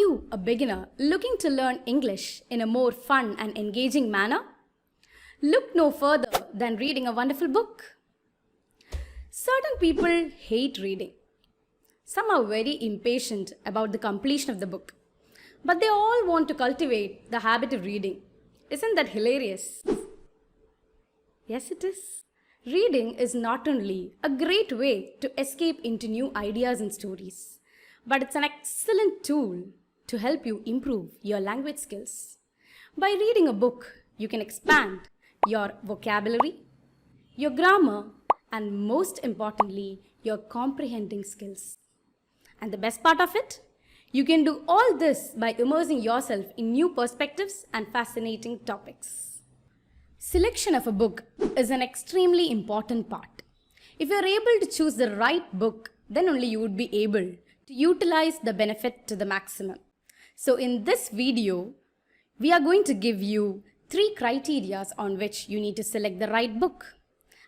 you a beginner looking to learn English in a more fun and engaging manner? Look no further than reading a wonderful book. Certain people hate reading. Some are very impatient about the completion of the book, but they all want to cultivate the habit of reading. Isn't that hilarious? Yes, it is. Reading is not only a great way to escape into new ideas and stories, but it's an excellent tool to help you improve your language skills. By reading a book, you can expand your vocabulary, your grammar, and most importantly, your comprehending skills. And the best part of it? You can do all this by immersing yourself in new perspectives and fascinating topics. Selection of a book is an extremely important part. If you are able to choose the right book, then only you would be able to utilize the benefit to the maximum. So in this video, we are going to give you 3 criteria on which you need to select the right book.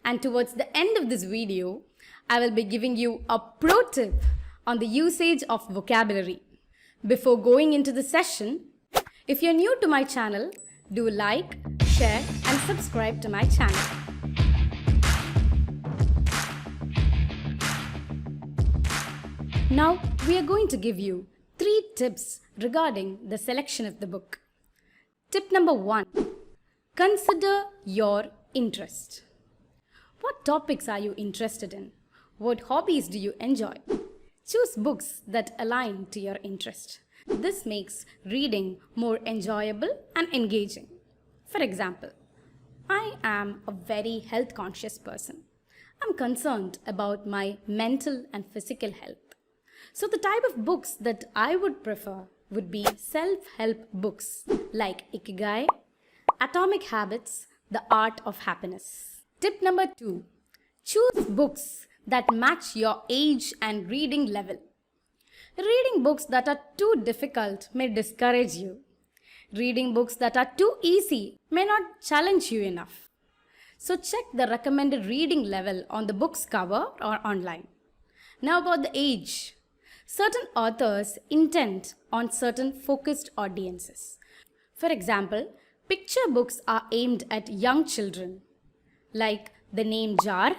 And towards the end of this video, I will be giving you a pro tip on the usage of vocabulary. Before going into the session, if you're new to my channel, do like, share and subscribe to my channel. Now, we are going to give you 3 tips regarding the selection of the book. Tip number 1. Consider your interest. What topics are you interested in? What hobbies do you enjoy? Choose books that align to your interest. This makes reading more enjoyable and engaging. For example, I am a very health conscious person. I'm concerned about my mental and physical health. So the type of books that I would prefer would be self-help books like Ikigai, Atomic Habits, The Art of Happiness. Tip number 2. Choose books that match your age and reading level. Reading books that are too difficult may discourage you. Reading books that are too easy may not challenge you enough. So check the recommended reading level on the book's cover or online. Now about the age. Certain authors intend on certain focused audiences. For example, picture books are aimed at young children, like The Name Jar,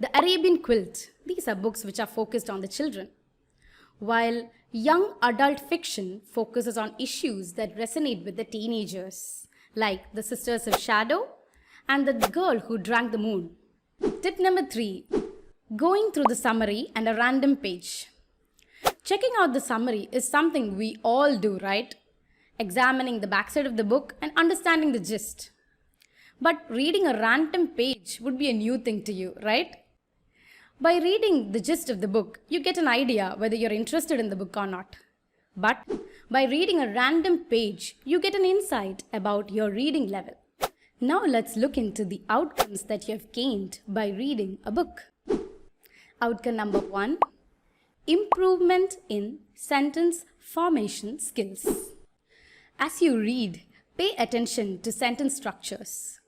The Arabian Quilt. These are books which are focused on the children. While young adult fiction focuses on issues that resonate with the teenagers, like The Sisters of Shadow and The Girl Who Drank the Moon. Tip number 3. Going through the summary and a random page. Checking out the summary is something we all do, right? Examining the backside of the book and understanding the gist. But reading a random page would be a new thing to you, right? By reading the gist of the book, you get an idea whether you're interested in the book or not. But by reading a random page, you get an insight about your reading level. Now let's look into the outcomes that you have gained by reading a book. Outcome number 1. Improvement in sentence formation skills. As you read, pay attention to sentence structures.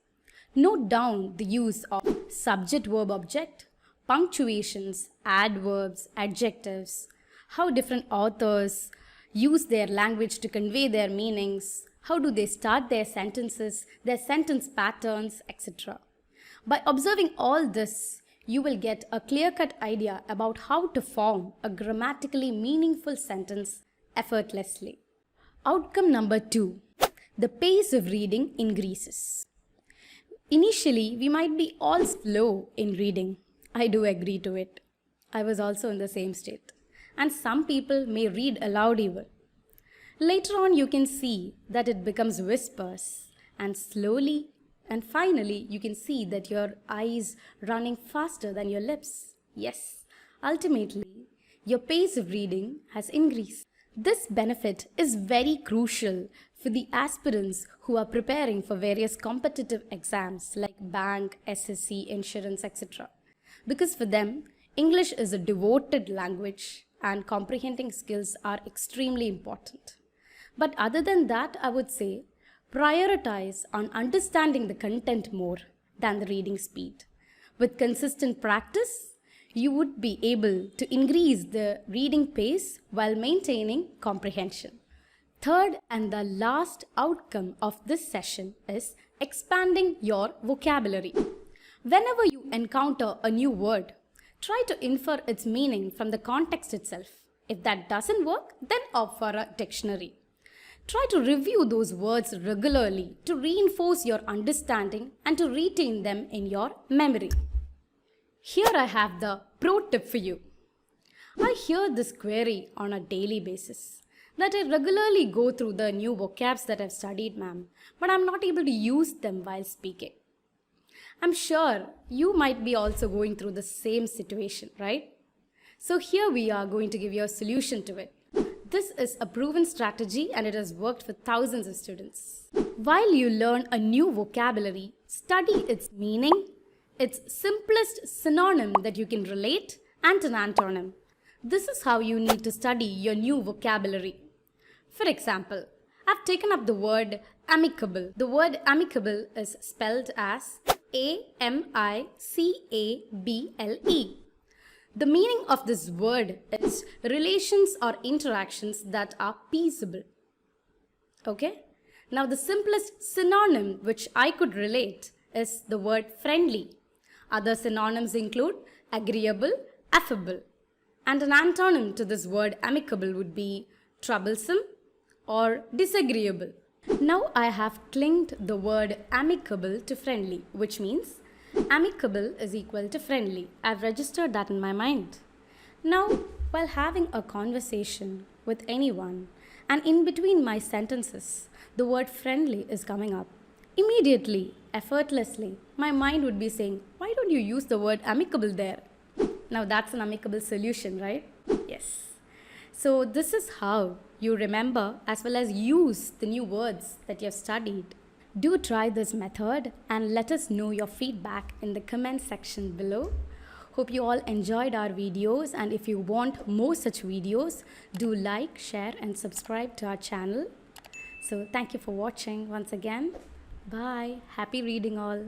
Note down the use of subject-verb-object, punctuations, adverbs, adjectives, how different authors use their language to convey their meanings, how do they start their sentences, their sentence patterns, etc. By observing all this, you will get a clear-cut idea about how to form a grammatically meaningful sentence effortlessly. Outcome number 2. The pace of reading increases. Initially, we might be all slow in reading. I do agree to it. I was also in the same state. And some people may read aloud even. Later on, you can see that it becomes whispers, and slowly and finally, you can see that your eyes running faster than your lips. Yes, ultimately, your pace of reading has increased. This benefit is very crucial for the aspirants who are preparing for various competitive exams like bank, SSC, insurance, etc. Because for them, English is a devoted language and comprehending skills are extremely important. But other than that, I would say, prioritize on understanding the content more than the reading speed. With consistent practice, you would be able to increase the reading pace while maintaining comprehension. Third and the last outcome of this session is expanding your vocabulary. Whenever you encounter a new word, try to infer its meaning from the context itself. If that doesn't work, then opt for a dictionary. Try to review those words regularly to reinforce your understanding and to retain them in your memory. Here I have the pro tip for you. I hear this query on a daily basis, that I regularly go through the new vocabs that I've studied, ma'am, but I'm not able to use them while speaking. I'm sure you might be also going through the same situation, right? So here we are going to give you a solution to it. This is a proven strategy and it has worked for thousands of students. While you learn a new vocabulary, study its meaning, its simplest synonym that you can relate, and an antonym. This is how you need to study your new vocabulary. For example, I've taken up the word amicable. The word amicable is spelled as amicable. The meaning of this word is relations or interactions that are peaceable. Okay? Now the simplest synonym which I could relate is the word friendly. Other synonyms include agreeable, affable. And an antonym to this word amicable would be troublesome or disagreeable. Now I have clinked the word amicable to friendly, which means amicable is equal to friendly. I've registered that in my mind. Now, while having a conversation with anyone and in between my sentences, the word friendly is coming up. Immediately, effortlessly, my mind would be saying, why don't you use the word amicable there? Now that's an amicable solution, right? Yes. So this is how you remember as well as use the new words that you have studied. Do try this method and let us know your feedback in the comment section below. Hope you all enjoyed our videos, and if you want more such videos, do like, share and subscribe to our channel. So thank you for watching once again. Bye. Happy reading all.